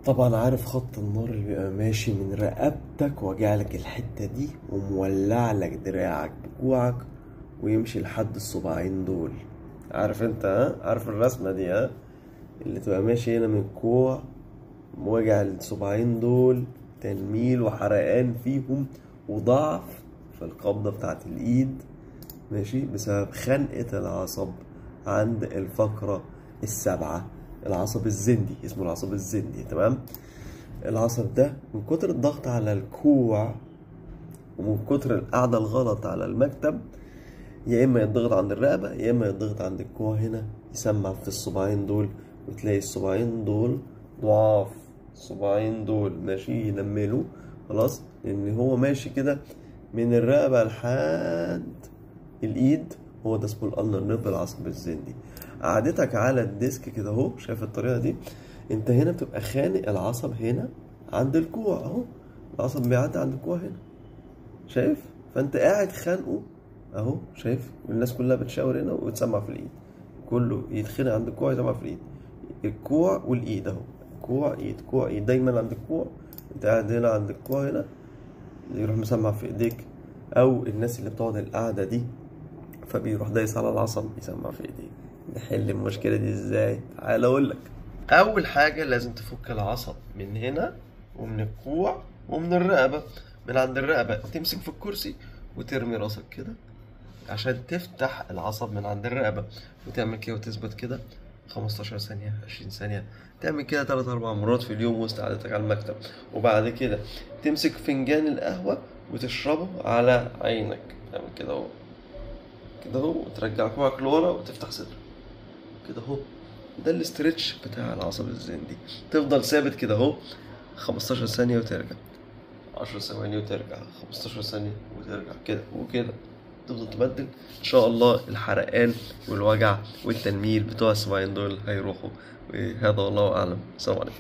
طبعا عارف خط النار اللي بيبقى ماشي من رقبتك واجعلك الحتة دي ومولع لك دراعك بكوعك ويمشي لحد الصباعين دول. عارف انت؟ ها، عارف الرسمة دي؟ ها، اللي تبقى ماشي هنا من الكوع وجع الصباعين دول، تنميل وحرقان فيهم وضعف في القبضة بتاعت الإيد، ماشي، بسبب خنقة العصب عند الفقرة السابعة. العصب الزندي اسمه العصب الزندي، تمام. العصب ده من كتر الضغط على الكوع ومن كتر القعدة الغلط على المكتب، يا إما يتضغط عند الرقبة يا إما يتضغط عند الكوع هنا، يسمع في الصباعين دول، وتلاقي الصباعين دول ضعاف. الصباعين دول ماشي ينملوا خلاص، لأن هو ماشي كده من الرقبة لحد الإيد. هو ده اسمه الألنر نيرف، العصب الزندي. قعدتك على الديسك كده اهو، شايف الطريقة دي؟ انت هنا بتبقى خانق العصب هنا عند الكوع اهو، العصب بيعدي عند الكوع هنا، شايف؟ فانت قاعد خانقه اهو، شايف؟ والناس كلها بتشاور هنا وتسمع في الايد، كله يتخانق عند الكوع يسمع في الايد، الكوع والايد اهو، كوع ايد كوع ايد، دايما عند الكوع. انت قاعد هنا عند الكوع هنا، يروح مسمع في ايديك. او الناس اللي بتقعد القعدة دي فبيروح دايس على العصب يسمع في ايديه. نحل المشكلة دي ازاي؟ تعال اقولك. اول حاجة لازم تفك العصب من هنا ومن الكوع ومن الرقبة. من عند الرقبة تمسك في الكرسي وترمي راسك كده عشان تفتح العصب من عند الرقبة، وتعمل كده وتثبت كده 15 ثانية 20 ثانية. تعمل كده 3-4 مرات في اليوم وسط قعدتك على المكتب. وبعد كده تمسك فنجان القهوة وتشربه على عينك، تعمل كده اهو، كده اهو، وترجع كوعك لورا وتفتح صدرك كده اهو. ده الاسترتش بتاع العصب الزندي. تفضل ثابت كده اهو 15 ثانية وترجع، 10 ثواني وترجع، 15 ثانية وترجع، كده وكده. تفضل تبدل، ان شاء الله الحرقان والوجع والتنميل بتوع السباين دول هيروحوا. وهذا والله اعلم. السلام عليكم.